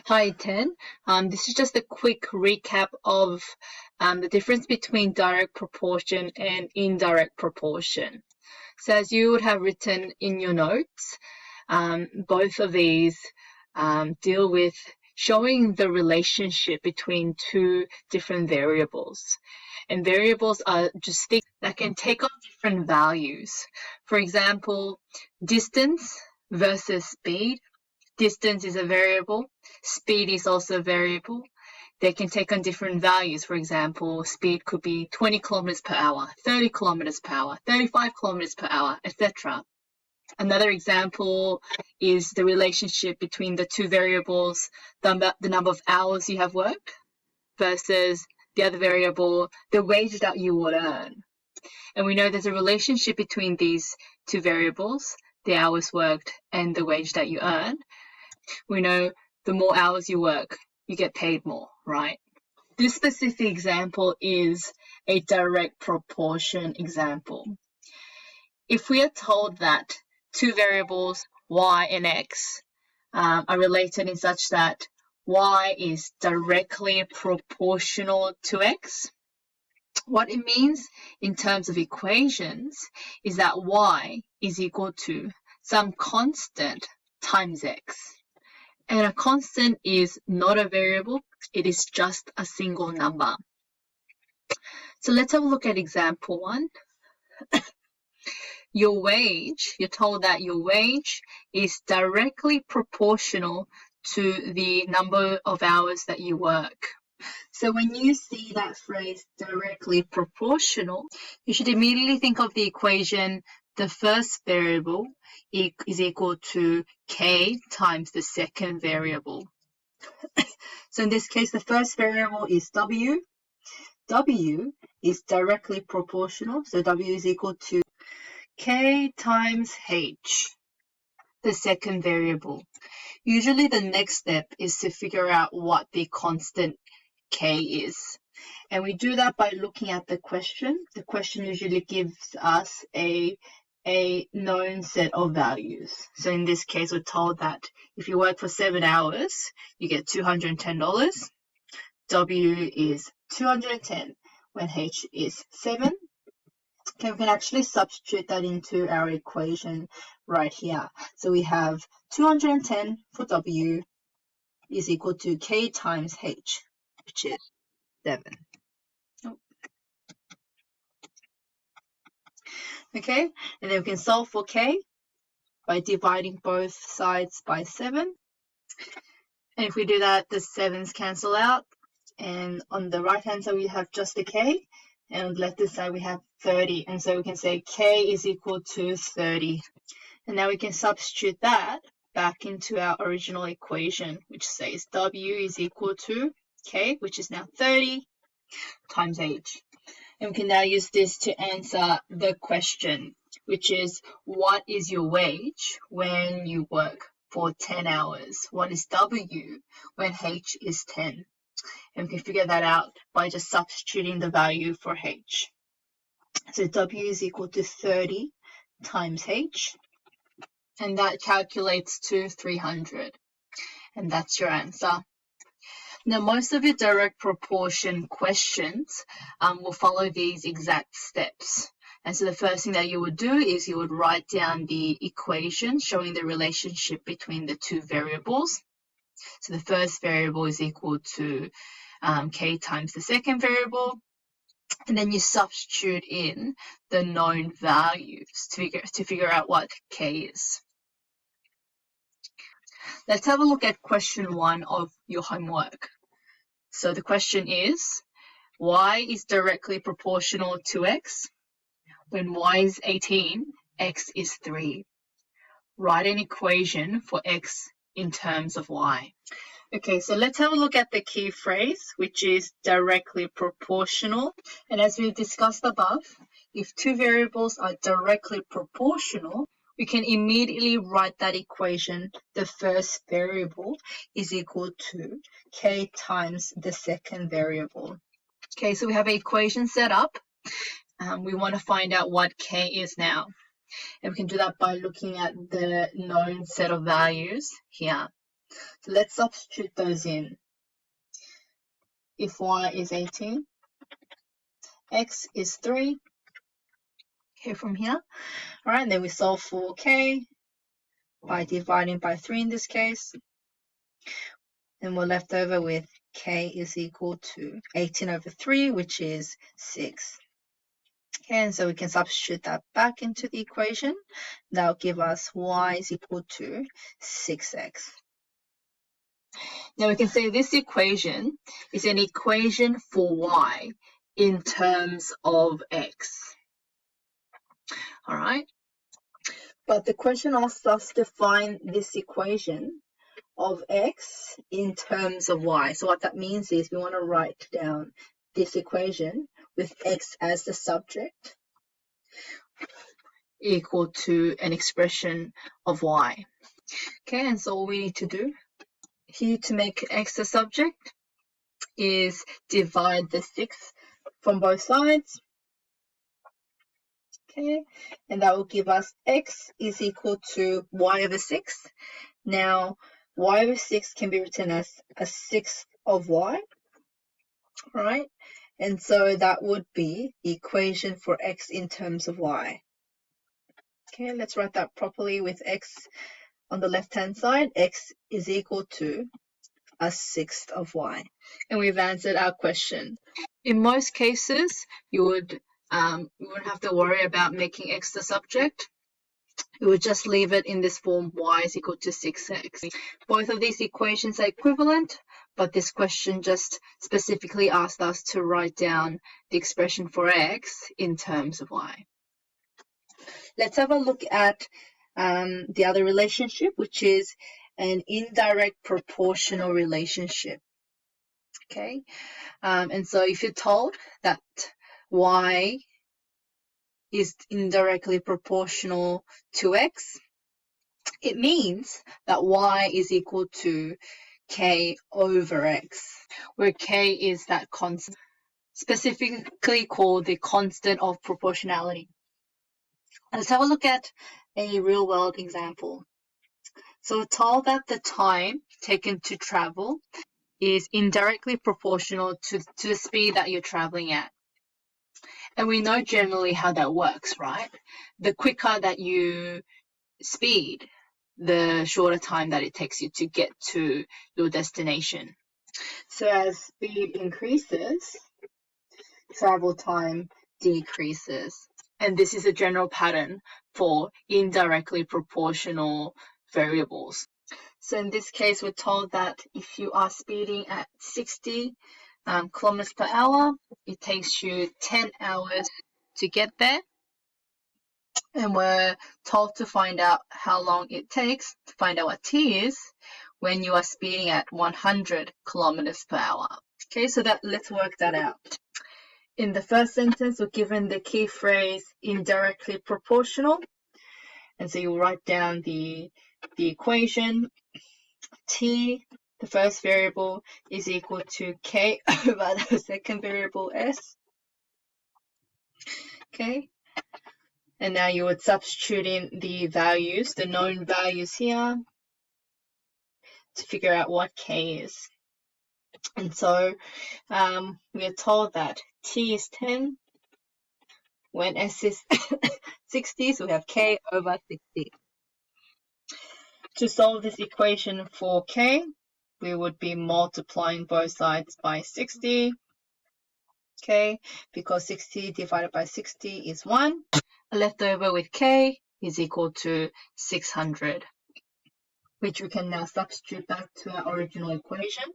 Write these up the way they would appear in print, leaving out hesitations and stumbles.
Hi, Ten. This is just a quick recap of the difference between direct proportion and indirect proportion. So as you would have written in your notes, both of these deal with showing the relationship between two different variables. And variables are just things that can take on different values. For example, distance versus speed. Distance is a variable. Speed is also a variable. They can take on different values. For example, speed could be 20 kilometers per hour, 30 kilometers per hour, 35 kilometers per hour, etc. Another example is the relationship between the two variables, the number of hours you have worked versus the other variable, the wage that you would earn. And we know there's a relationship between these two variables, the hours worked and the wage that you earn. We know the more hours you work, you get paid more, right? This specific example is a direct proportion example. If we are told that two variables, y and x, are related in such that y is directly proportional to x, what it means in terms of equations is that y is equal to some constant times x. And a constant is not a variable, it is just a single number. So let's have a look at example 1. Your wage, you're told that your wage is directly proportional to the number of hours that you work. So when you see that phrase directly proportional, you should immediately think of the equation, the first variable is equal to k times the second variable. So in this case, the first variable is w. W is directly proportional, so w is equal to k times h, the second variable. Usually the next step is to figure out what the constant k is. And we do that by looking at the question. The question usually gives us a known set of values. So in this case, we're told that if you work for 7 hours, you get $210. W is 210 when H is 7. Okay, we can actually substitute that into our equation right here. So we have 210 for W is equal to K times H, which is 7. Okay, and then we can solve for K by dividing both sides by 7. And if we do that, the 7's cancel out. And on the right-hand side, we have just a K. And on the left-hand side, we have 30. And so we can say K is equal to 30. And now we can substitute that back into our original equation, which says W is equal to K, which is now 30, times H. And we can now use this to answer the question, which is, what is your wage when you work for 10 hours? What is W when H is 10? And we can figure that out by just substituting the value for H. So W is equal to 30 times H, and that calculates to 300. And that's your answer. Now, most of your direct proportion questions will follow these exact steps. And so the first thing that you would do is you would write down the equation showing the relationship between the two variables. So the first variable is equal to k times the second variable. And then you substitute in the known values to figure out what k is. Let's have a look at question 1 of your homework. So the question is, y is directly proportional to x. When y is 18, x is 3. Write an equation for x in terms of y. Okay, so let's have a look at the key phrase, which is directly proportional. And as we discussed above, if two variables are directly proportional, we can immediately write that equation. The first variable is equal to k times the second variable. Okay, so we have an equation set up. We want to find out what k is now. And we can do that by looking at the known set of values here. So let's substitute those in. If y is 18, x is 3, okay, from here. All right, then we solve for k by dividing by 3 in this case. And we're left over with k is equal to 18 over 3, which is 6. Okay, and so we can substitute that back into the equation. That'll give us y is equal to 6x. Now we can say this equation is an equation for y in terms of x. All right. But the question asks us to find this equation of x in terms of y. So what that means is we want to write down this equation with x as the subject equal to an expression of y. Okay, and so all we need to do here to make x the subject is divide the 6 from both sides. Okay, and that will give us x is equal to y over 6. Now, y over 6 can be written as a sixth of y, right? And so that would be the equation for x in terms of y. Okay, let's write that properly with x on the left-hand side. X is equal to a sixth of y. And we've answered our question. In most cases, you wouldn't have to worry about making x the subject. We would just leave it in this form, y is equal to 6x. Both of these equations are equivalent, but this question just specifically asked us to write down the expression for x in terms of y. Let's have a look at the other relationship, which is an indirect proportional relationship. Okay, and so if you're told that y is indirectly proportional to x, it means that y is equal to k over x, where k is that constant, specifically called the constant of proportionality. Let's have a look at a real-world example. So we're told that the time taken to travel is indirectly proportional to the speed that you're traveling at. And we know generally how that works, right? The quicker that you speed, the shorter time that it takes you to get to your destination. So as speed increases, travel time decreases. And this is a general pattern for indirectly proportional variables. So in this case, we're told that if you are speeding at 60 kilometers per hour, it takes you 10 hours to get there. And we're told to find out how long it takes to find out what t is when you are speeding at 100 kilometers per hour. Okay, so let's work that out. In the first sentence, we're given the key phrase indirectly proportional. And so you'll write down the equation. T, the first variable, is equal to k over the second variable s. Okay, and now you would substitute in the values, the known values here, to figure out what k is. And so we are told that t is 10 when s is 60, so we have k over 60. To solve this equation for k, we would be multiplying both sides by 60. Okay, because 60 divided by 60 is 1. Left over with k is equal to 600, which we can now substitute back to our original equation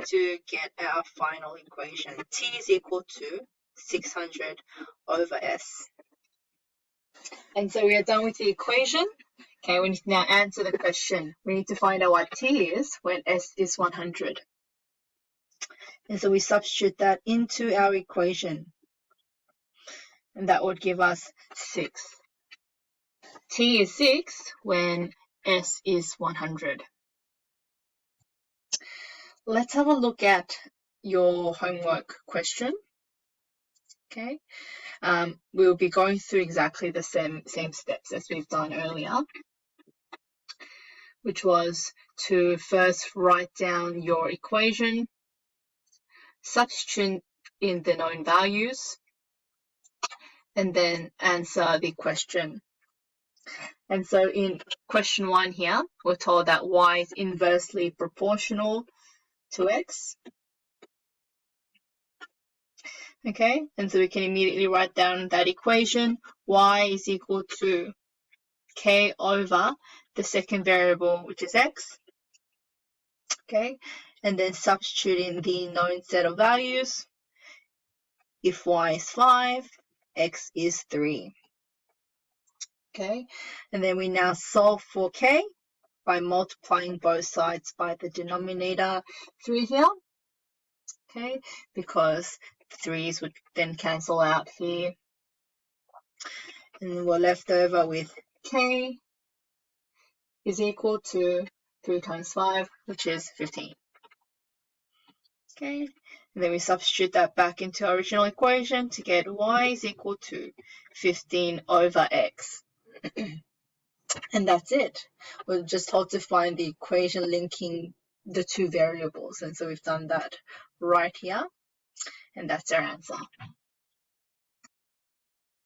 to get our final equation. T is equal to 600 over s. And so we are done with the equation. Okay, we need to now answer the question. We need to find out what t is when s is 100. And so we substitute that into our equation. And that would give us 6. T is 6 when s is 100. Let's have a look at your homework question. Okay, we'll be going through exactly the same steps as we've done earlier. which was to first write down your equation, substitute in the known values, and then answer the question. And so in question 1 here, we're told that y is inversely proportional to x. Okay, and so we can immediately write down that equation. Y is equal to k over the second variable, which is x. Okay, and then substitute in the known set of values. If y is 5, x is 3. Okay, and then we now solve for k by multiplying both sides by the denominator 3 here. Okay, because 3's would then cancel out here. And we're left over with k is equal to 3 times 5, which is 15. Okay, and then we substitute that back into our original equation to get y is equal to 15 over x. And that's it. We're just told to find the equation linking the two variables. And so we've done that right here. And that's our answer.